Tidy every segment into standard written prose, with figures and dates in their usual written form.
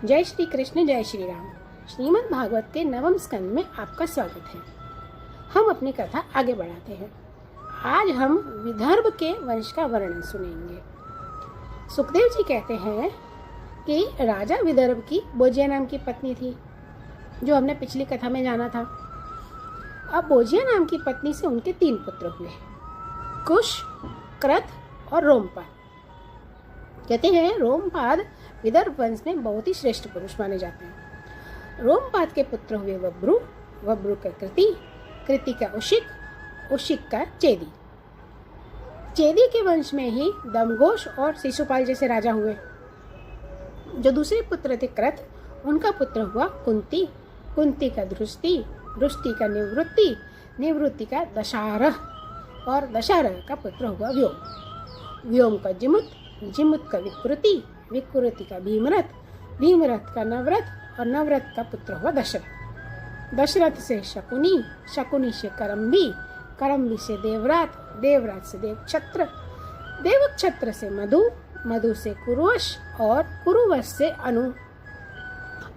जय श्री कृष्ण, जय श्री राम। श्रीमद् भागवत के नवम स्कंद में आपका स्वागत है। हम अपनी कथा आगे बढ़ाते हैं। आज हम विदर्भ के वंश का वर्णन सुनेंगे। सुखदेव जी कहते हैं कि राजा विदर्भ की बोजिया नाम की पत्नी थी, जो हमने पिछली कथा में जाना था। अब बोजिया नाम की पत्नी से उनके 3 पुत्र हुए, कुश, कृत और रोमपाद। कहते हैं रोमपाद विदर्भ वंश में बहुत ही श्रेष्ठ पुरुष माने जाते हैं। रोमपाद के पुत्र हुए वब्रु, वब्रु का कृति, कृति का उशिक, उशिक का चेदी। चेदी के वंश में ही दमघोष और शिशुपाल जैसे राजा हुए। जो दूसरे पुत्र थे कृत, उनका पुत्र हुआ कुंती, कुंती का दृष्टि, दृष्टि का निवृत्ति, निवृत्ति का दशारह और दशारह का पुत्र हुआ व्योम, व्योम का जिमुत, जिमुत का विकृति, विकृति का भीमरथ, भीमरथ का नवरथ और नवरथ का पुत्र हुआ दशरथ। दशरथ से शकुनी, शकुनी से करम्बी, करम्बी से देवरात, देवरात से देवक्षत्र, देवक्षत्र से मधु, मधु से कुरुवश और कुरुवश से अनु,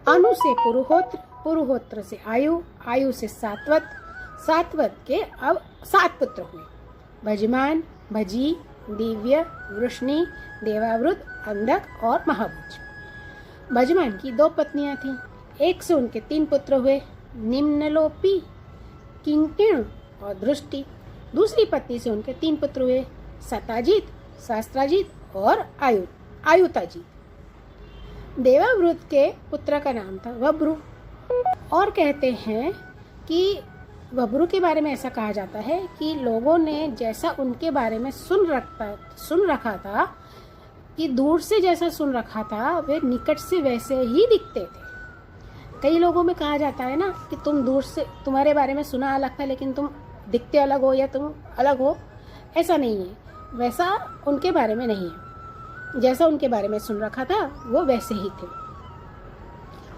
अनु से पुरुहोत्र, पुरुहोत्र से आयु, आयु से सात्वत, सात्वत के अब 7 पुत्र हुए, भजमान, भजी, दिव्य, वृष्णि, देवावृत, अंधक और महाभुज। भजमान की 2 पत्नियां थीं। एक से उनके 3 पुत्र हुए, निम्नलोपी, किंकिण और दृष्टि। दूसरी पत्नी से उनके 3 पुत्र हुए, सताजीत, शास्त्राजीत और आयुताजीत। देवावृत के पुत्र का नाम था वब्रु। और कहते हैं कि वब्रु के बारे में ऐसा कहा जाता है कि लोगों ने जैसा उनके बारे में सुन रखा था कि दूर से जैसा सुन रखा था, वे निकट से वैसे ही दिखते थे। कई लोगों में कहा जाता है ना कि तुम दूर से, तुम्हारे बारे में सुना अलग था लेकिन तुम दिखते अलग हो या तुम अलग हो। ऐसा नहीं है, वैसा उनके बारे में नहीं है। जैसा उनके बारे में सुन रखा था वो वैसे ही थे।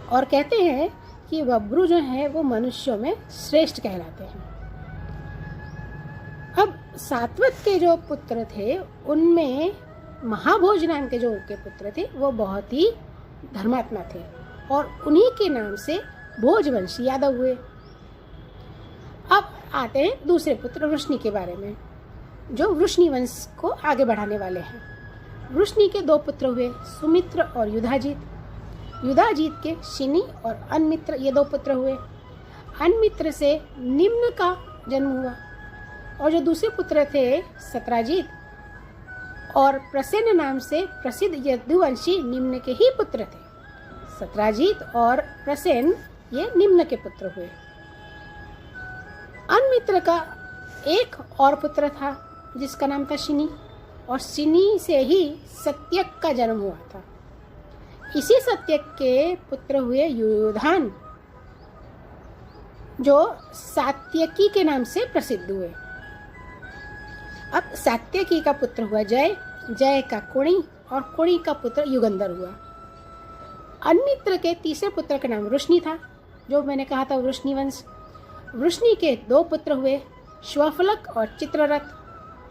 और कहते हैं कि वब्रु जो है वो मनुष्यों में श्रेष्ठ कहलाते हैं। अब सात्वत के जो पुत्र थे उनमें महाभोज नाम के जो उनके पुत्र थे वो बहुत ही धर्मात्मा थे और उन्हीं के नाम से भोजवंशी यादव हुए। अब आते हैं दूसरे पुत्र वृष्णि के बारे में, जो वृष्णि वंश को आगे बढ़ाने वाले हैं। वृष्णि के 2 पुत्र हुए, सुमित्र और युधाजीत। युधाजीत के शिनी और अनमित्र ये 2 पुत्र हुए। अनमित्र से निम्न का जन्म हुआ। और जो दूसरे पुत्र थे सत्राजीत और प्रसेन नाम से प्रसिद्ध यदुवंशी निम्न के ही पुत्र थे। सत्राजीत और प्रसेन ये निम्न के पुत्र हुए। अनमित्र का एक और पुत्र था जिसका नाम था शिनी, और शिनी से ही सत्यक का जन्म हुआ था। इसी सत्यक के पुत्र हुए युधान, जो सात्यकी के नाम से प्रसिद्ध हुए। अब सात्यकी का पुत्र हुआ जय, जय का कुणी और कुणी का पुत्र युगंधर हुआ। अनमित्र के तीसरे पुत्र का नाम वृष्णि था, जो मैंने कहा था वृष्णि वंश। वृष्णि के 2 पुत्र हुए, श्वफलक और चित्ररथ।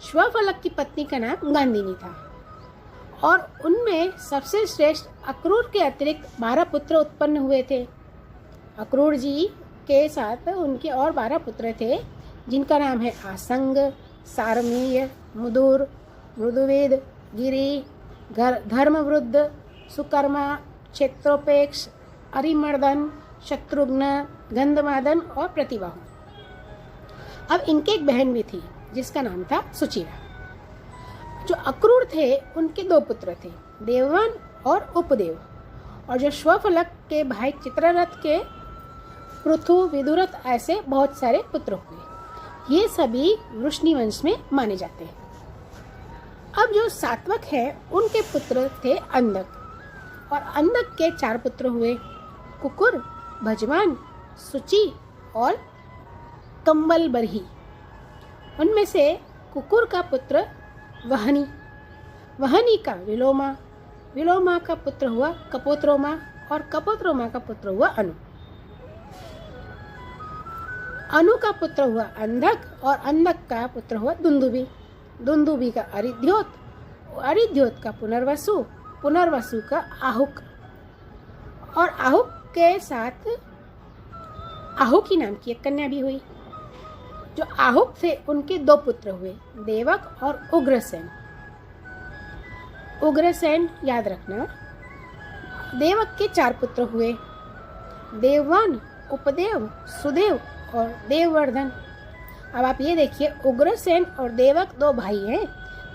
श्वफलक की पत्नी का नाम गांधिनी था और उनमें सबसे श्रेष्ठ अक्रूर के अतिरिक्त 12 पुत्र उत्पन्न हुए थे। अक्रूर जी के साथ उनके और 12 पुत्र थे, जिनका नाम है आसंग, सारमेय, मुदुर, मृदुवेद, गिरि, धर्मवृद्ध, सुकर्मा, क्षेत्रोपेक्ष, अरिमर्दन, शत्रुघ्न, गंधमादन और प्रतिबाहु। अब इनके एक बहन भी थी जिसका नाम था सुचिरा। जो अक्रूर थे उनके 2 पुत्र थे, देववान और उपदेव। और जो श्वफलक के भाई चित्ररथ के पृथु, विदुरथ ऐसे बहुत सारे पुत्र हुए। ये सभी वृष्णि वंश में माने जाते हैं। अब जो सात्वक है उनके पुत्र थे अंधक, और अंधक के 4 पुत्र हुए, कुकुर, भजमान, सुचि और कंबल बरही। उनमें से कुकुर का पुत्र वहनी, वहनी का विलोमा, विलोमा का पुत्र हुआ कपोत्रोमा और कपोत्रोमा का पुत्र हुआ अनु। अनु का पुत्र हुआ अंधक और अंधक का पुत्र हुआ दुंदुबी, दुंदुबी का अरिध्योत, अरिध्योत का पुनर्वसु, पुनर्वसु का आहुक और आहुक के साथ आहुकी नाम की एक कन्या भी हुई। जो आहुक थे उनके 2 पुत्र हुए, देवक और उग्रसेन। उग्रसेन याद रखना। देवक के 4 पुत्र हुए, देववान, उपदेव, सुदेव और देववर्धन। अब आप ये देखिए, उग्रसेन और देवक 2 भाई हैं,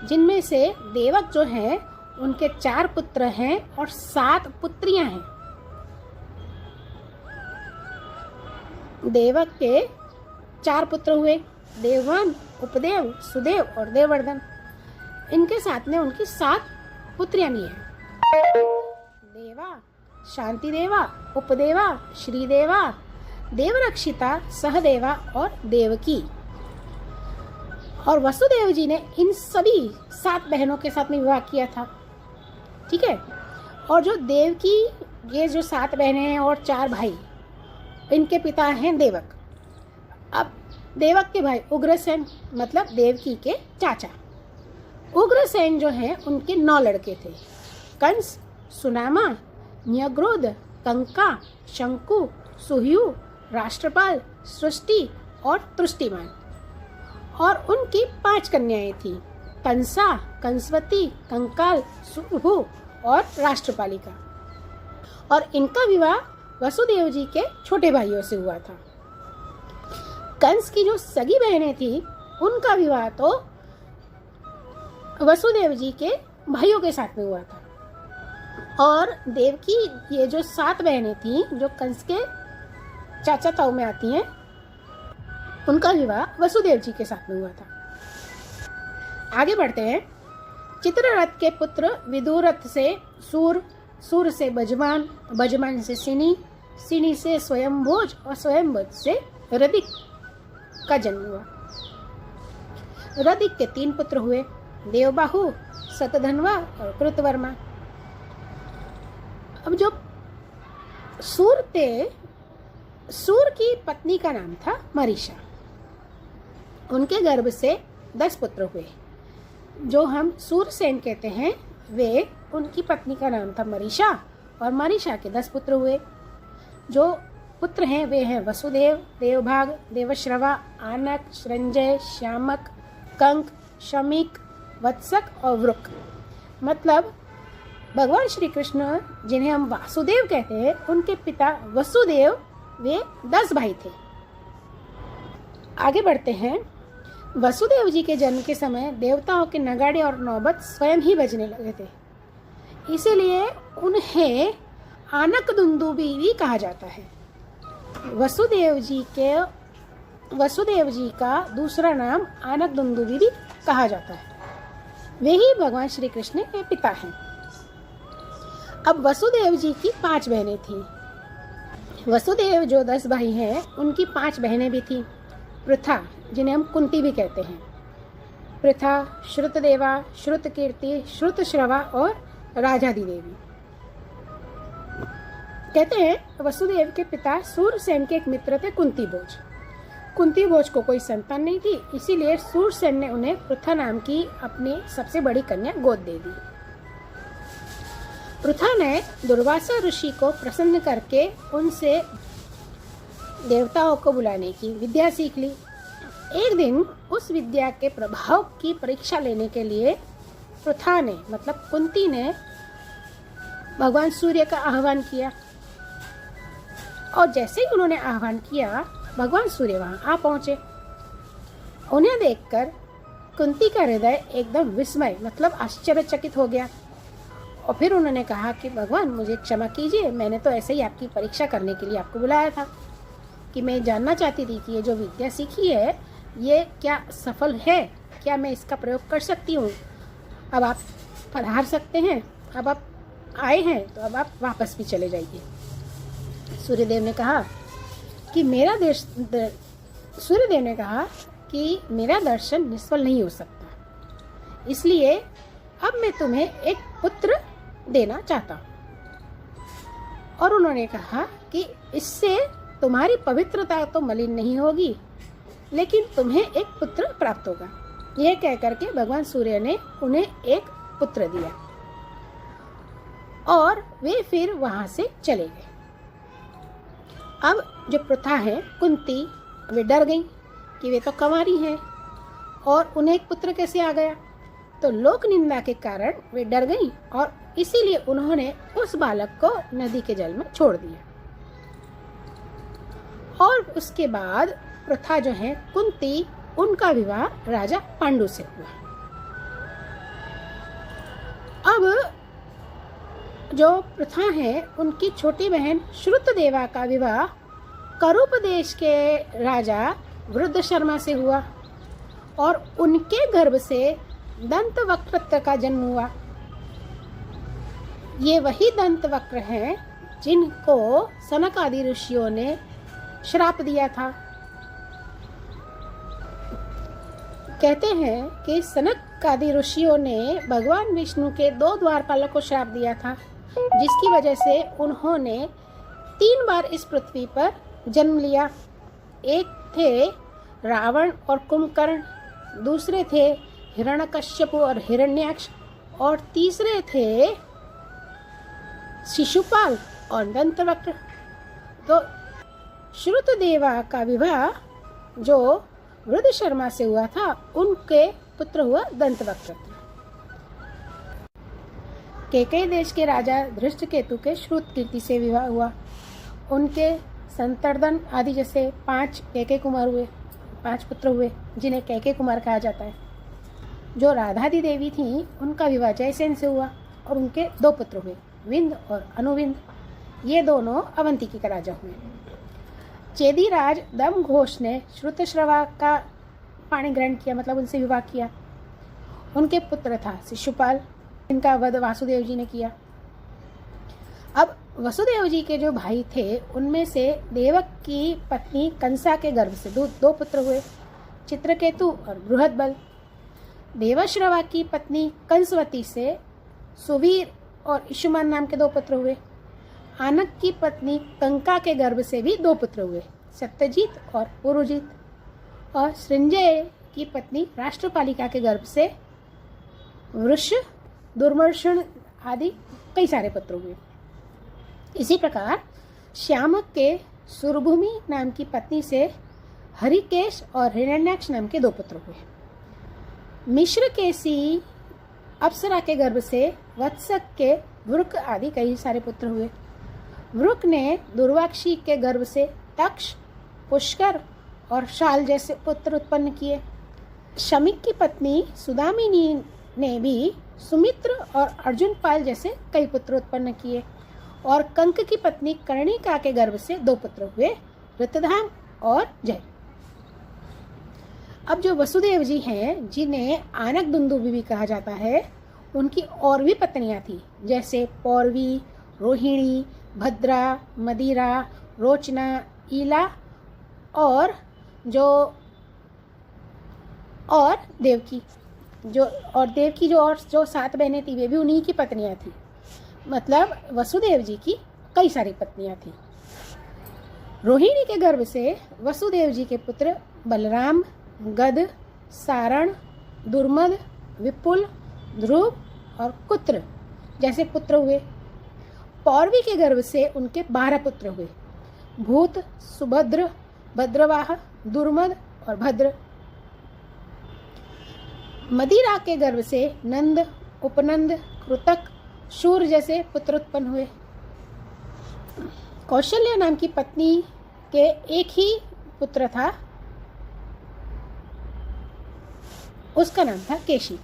जिनमें से देवक जो हैं उनके 4 पुत्र हैं और 7 पुत्रियां हैं। देवक के 4 पुत्र हुए, देववान, उपदेव, सुदेव और देववर्धन। इनके साथ में उनकी 7 पुत्रियां भी हैं। देवा, शांति देवा, उपदेवा, श्रीदेवा, देवरक्षिता, सहदेवा और देवकी। और वसुदेव जी ने इन सभी 7 बहनों के साथ में विवाह किया था। ठीक है। और जो देवकी, ये जो 7 बहनें हैं और 4 भाई, इनके पिता हैं देवक। अब देवक के भाई उग्रसेन मतलब देवकी के चाचा। उग्रसेन जो हैं उनके 9 लड़के थे, कंस, सुनामा, न्यग्रोध, कंका, शंकु, सुहयु, राष्ट्रपाल, सृष्टि और तुष्टिमान। और उनकी 5 कन्याएं थी, कंसा, कंसवती, कंकाल, सुहु और राष्ट्रपालिका। और इनका विवाह वसुदेव जी के छोटे भाइयों से हुआ था। कंस की जो सगी बहनें थी उनका विवाह तो वसुदेव जी के भाइयों के साथ में हुआ था। और देवकी, ये जो 7 बहनें थी जो कंस के चाचा ताऊ में आती हैं, उनका विवाह वसुदेव जी के साथ में हुआ था। आगे बढ़ते हैं। चित्ररथ के पुत्र विदुरथ से सूर, सूर से बजमान, बजमान से सिनी, सिनी से स्वयंभोज और स्वयंभोज से रदिक का जन्म हुआ। रदिक के 3 पुत्र हुए, देवबाहु, शतधन्वा और कृतवर्मा। अब जो सूर थे, सूर की पत्नी का नाम था मरीषा। उनके गर्भ से 10 पुत्र हुए। जो हम सूरसेन कहते हैं, वे उनकी पत्नी का नाम था मरीषा और मरीषा के 10 पुत्र हुए। जो पुत्र हैं वे हैं वसुदेव, देवभाग, देवश्रवा, आनक, श्रंजय, श्यामक, कंक, शमीक, वत्सक और वृक। मतलब भगवान श्री कृष्ण, जिन्हें हम वासुदेव कहते हैं, उनके पिता वसुदेव, वे 10 भाई थे। आगे बढ़ते हैं। वसुदेव जी के जन्म के समय देवताओं के नगाड़े और नौबत स्वयं ही बजने लगे थे, इसीलिए उन्हें आनक दुंदुबी भी कहा जाता है। वसुदेव जी का दूसरा नाम आनक दुंदुबी भी कहा जाता है। वे ही भगवान श्री कृष्ण के पिता हैं। अब वसुदेव जी की 5 बहनें थीं। वसुदेव जो 10 भाई हैं, उनकी 5 बहनें भी थीं। पृथा, जिन्हें हम कुंती भी कहते हैं, पृथा, श्रुतदेवा, श्रुतकीर्ति, श्रुतश्रवा और राजादी देवी। कहते हैं वसुदेव के पिता सूरसेन के एक मित्र थे कुंती भोज। कुंती भोज को कोई संतान नहीं थी, इसीलिए सूरसेन ने उन्हें पृथा नाम की अपनी सबसे बड़ी कन्या गोद दे दी। पृथा ने दुर्वासा ऋषि को प्रसन्न करके उनसे देवताओं को बुलाने की विद्या सीख ली। एक दिन उस विद्या के प्रभाव की परीक्षा लेने के लिए पृथा ने मतलब कुंती ने भगवान सूर्य का आह्वान किया। और जैसे ही उन्होंने आह्वान किया, भगवान सूर्य वहां आ पहुंचे। उन्हें देखकर कुंती का हृदय एकदम विस्मय मतलब आश्चर्यचकित हो गया। और फिर उन्होंने कहा कि भगवान मुझे क्षमा कीजिए, मैंने तो ऐसे ही आपकी परीक्षा करने के लिए आपको बुलाया था, कि मैं जानना चाहती थी कि ये जो विद्या सीखी है ये क्या सफल है, क्या मैं इसका प्रयोग कर सकती हूँ। अब आप पधार सकते हैं, अब आप आए हैं तो अब आप वापस भी चले जाइए। सूर्यदेव ने कहा कि मेरा दर्शन निष्फल नहीं हो सकता, इसलिए अब मैं तुम्हें एक पुत्र देना चाहता हूँ। और उन्होंने कहा कि इससे तुम्हारी पवित्रता तो मलिन नहीं होगी, लेकिन तुम्हें एक पुत्र प्राप्त होगा। यह कह करके भगवान सूर्य ने उन्हें एक पुत्र दिया और वे फिर वहां से चले गए। अब जो प्रथा है, कुंती वे डर गई कि वे तो कंवारी हैं और उन्हें एक पुत्र कैसे आ गया। तो लोक निंदा के कारण वे डर गई और इसीलिए उन्होंने उस बालक को नदी के जल में छोड़ दिया। और उसके बाद प्रथा जो है, कुंती उनका विवाह राजा पांडु से हुआ। अब जो प्रथा है, उनकी छोटी बहन श्रुतदेवा का विवाह करूप देश के राजा वृद्ध शर्मा से हुआ और उनके गर्भ से दंतवक्र का जन्म हुआ। ये वही दंतवक्र हैं जिनको सनक आदि ऋषियों ने श्राप दिया था। कहते हैं कि सनक आदि ऋषियों ने भगवान विष्णु के 2 द्वारपालों को श्राप दिया था, जिसकी वजह से उन्होंने 3 बार इस पृथ्वी पर जन्म लिया। एक थे रावण और कुंभकर्ण, दूसरे थे हिरण्यकश्यप और हिरण्याक्ष, और तीसरे थे शिशुपाल और दंतवक्र। तो श्रुतदेवा का विवाह जो वृद्ध शर्मा से हुआ था, उनके पुत्र हुआ दंतवक्र। केकई देश के राजा धृष्टकेतु के श्रुतकीर्ति से विवाह हुआ। उनके संतर्दन आदि जैसे 5 कैकेयी कुमार हुए, 5 पुत्र हुए, जिन्हें कैकेयी कुमार कहा जाता है। जो राधादी देवी थी, उनका विवाह जयसेन से हुआ और उनके 2 पुत्र हुए, विंद और अनुविंद। ये दोनों अवंतिकी के राजा हुए। चेदीराज दम घोष ने श्रुतश्रवा का पाणी ग्रहण किया, मतलब उनसे विवाह किया। उनके पुत्र था शिशुपाल, इनका वध वासुदेव जी ने किया। अब वसुदेव जी के जो भाई थे, उनमें से देवक की पत्नी कंसा के गर्भ से 2 पुत्र हुए, चित्रकेतु और बृहदबल। देवश्रवा की पत्नी कंसवती से सुवीर और इशुमान नाम के 2 पुत्र हुए। आनक की पत्नी कंका के गर्भ से भी 2 पुत्र हुए, सत्यजीत और पुरुजित। और सृंजय की पत्नी राष्ट्रपालिका के गर्भ से वृष, दुर्मर्शन आदि कई सारे पुत्र हुए। इसी प्रकार श्यामक के सुरभूमि नाम की पत्नी से हरिकेश और हिरण्याक्ष नाम के 2 पुत्र हुए। मिश्रकेशी अप्सरा के गर्भ से वत्सक के वृक आदि कई सारे पुत्र हुए। वृक ने दुर्वाक्षी के गर्भ से तक्ष, पुष्कर और शाल जैसे पुत्र उत्पन्न किए। शमिक की पत्नी सुदामिनी ने भी सुमित्र और अर्जुनपाल जैसे कई पुत्र उत्पन्न किए। और कंक की पत्नी कर्णिका के गर्भ से 2 पुत्र हुए, ऋतधाम और जय। अब जो वसुदेव जी हैं, जिन्हें आनक दुंदुभि भी कहा जाता है, उनकी और भी पत्नियां थी, जैसे पौरवी, रोहिणी, भद्रा, मदिरा, रोचना, ईला और देवकी। जो 7 बहनें थी, वे भी उन्हीं की पत्नियां थी। मतलब वसुदेव जी की कई सारी पत्नियां थी। रोहिणी के गर्भ से वसुदेव जी के पुत्र बलराम, गद, सारण, दुर्मद, विपुल, ध्रुव और कुत्र जैसे पुत्र हुए। पौरवी के गर्भ से उनके 12 पुत्र हुए, भूत, सुभद्र, भद्रवाह, दुर्मद और भद्र। मदिरा के गर्भ से नंद, उपनंद, कृतक, शूर जैसे पुत्र उत्पन्न हुए। कौशल्या नाम की पत्नी के एक ही पुत्र था, उसका नाम था केशी।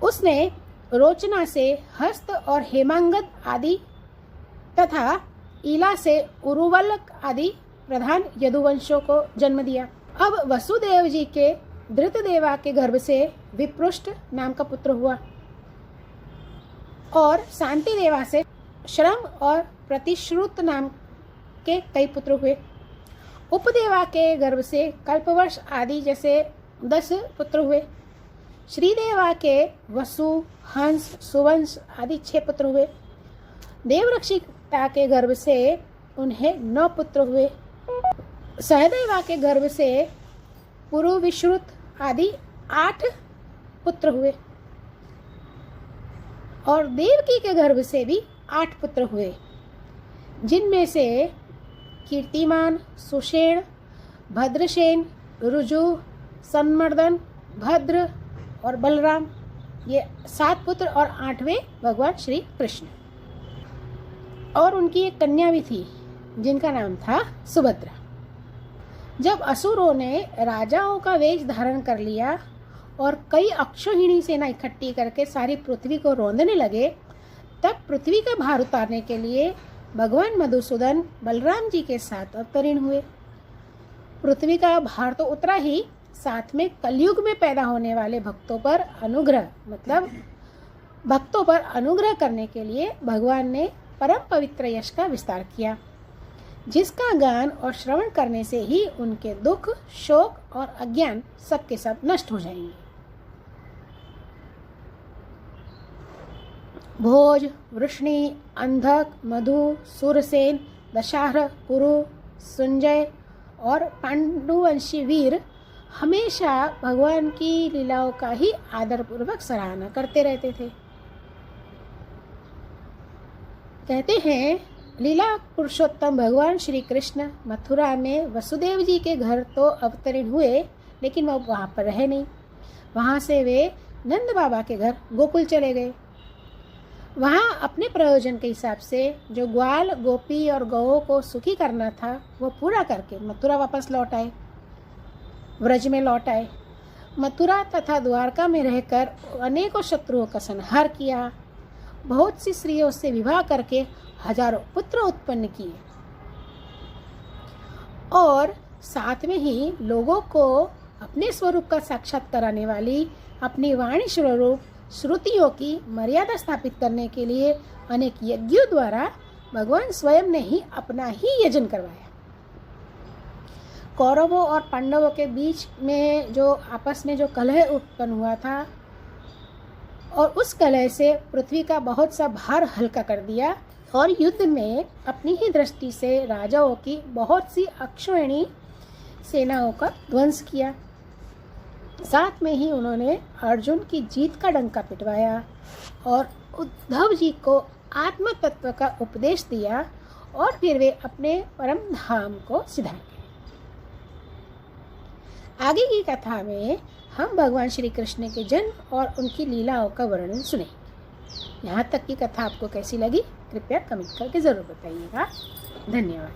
उसने रोचना से हस्त और हेमांगद आदि तथा ईला से उरुवलक आदि प्रधान यदुवंशों को जन्म दिया। अब वसुदेव जी के धृतदेवा के गर्भ से विपृष्ट नाम का पुत्र हुआ और शांति देवा से श्रम और प्रतिश्रुत नाम के कई पुत्र हुए। उपदेवा के गर्भ से कल्पवर्ष आदि जैसे 10 पुत्र हुए। श्रीदेवा के वसु, हंस, सुवंश आदि 6 पुत्र हुए। देवरक्षिता के गर्भ से उन्हें 9 पुत्र हुए। सहदेवा के गर्भ से पुरुविश्रुत आदि 8 पुत्र हुए और देवकी के गर्भ से भी 8 पुत्र हुए, जिनमें से कीर्तिमान, सुषेण, भद्रसेन, रुजु, संवर्धन, भद्र और बलराम, ये 7 पुत्र और 8वें भगवान श्री कृष्ण। और उनकी एक कन्या भी थी जिनका नाम था सुभद्रा। जब असुरों ने राजाओं का वेश धारण कर लिया और कई अक्षौहिणी सेना इकट्ठी करके सारी पृथ्वी को रौंदने लगे, तब पृथ्वी का भार उतारने के लिए भगवान मधुसूदन बलराम जी के साथ अवतरण हुए। पृथ्वी का भार तो उतरा ही, साथ में कलयुग में पैदा होने वाले भक्तों पर अनुग्रह, मतलब भक्तों पर अनुग्रह करने के लिए भगवान ने परम पवित्र यश का विस्तार किया, जिसका गान और श्रवण करने से ही उनके दुख, शोक और अज्ञान सब के सब नष्ट हो जाएंगे। भोज, वृष्णि, अंधक, मधु, सूरसेन, दशाहर, कुरु, संजय और पांडुवंशी वीर हमेशा भगवान की लीलाओं का ही आदरपूर्वक सराहना करते रहते थे। कहते हैं, लीला पुरुषोत्तम भगवान श्री कृष्ण मथुरा में वसुदेव जी के घर तो अवतरण हुए, लेकिन वह वहाँ पर रहे नहीं। वहाँ से वे नंद बाबा के घर गोकुल चले गए। वहाँ अपने प्रयोजन के हिसाब से जो ग्वाल, गोपी और गौओं को सुखी करना था वो पूरा करके मथुरा वापस लौट आए, व्रज में लौट आए। मथुरा तथा द्वारका में रहकर अनेकों शत्रुओं का संहार किया, बहुत सी स्त्रियों से विवाह करके हजारों पुत्र उत्पन्न किए और साथ में ही लोगों को अपने स्वरूप का साक्षात कराने वाली अपनी वाणी स्वरूप श्रुतियों की मर्यादा स्थापित करने के लिए अनेक यज्ञों द्वारा भगवान स्वयं ने ही अपना ही यजन करवाया। कौरवों और पांडवों के बीच में जो आपस में जो कलह उत्पन्न हुआ था और उस कलह से पृथ्वी का बहुत सा भार हल्का कर दिया और युद्ध में अपनी ही दृष्टि से राजाओं की बहुत सी अक्षौहिणी सेनाओं का ध्वंस किया। साथ में ही उन्होंने अर्जुन की जीत का डंका पिटवाया और उद्धव जी को आत्म तत्व का उपदेश दिया और फिर वे अपने परम धाम को सिधार गए। आगे की कथा में हम भगवान श्री कृष्ण के जन्म और उनकी लीलाओं का वर्णन सुनेंगे। यहाँ तक की कथा आपको कैसी लगी कृपया कमेंट करके ज़रूर बताइएगा। धन्यवाद।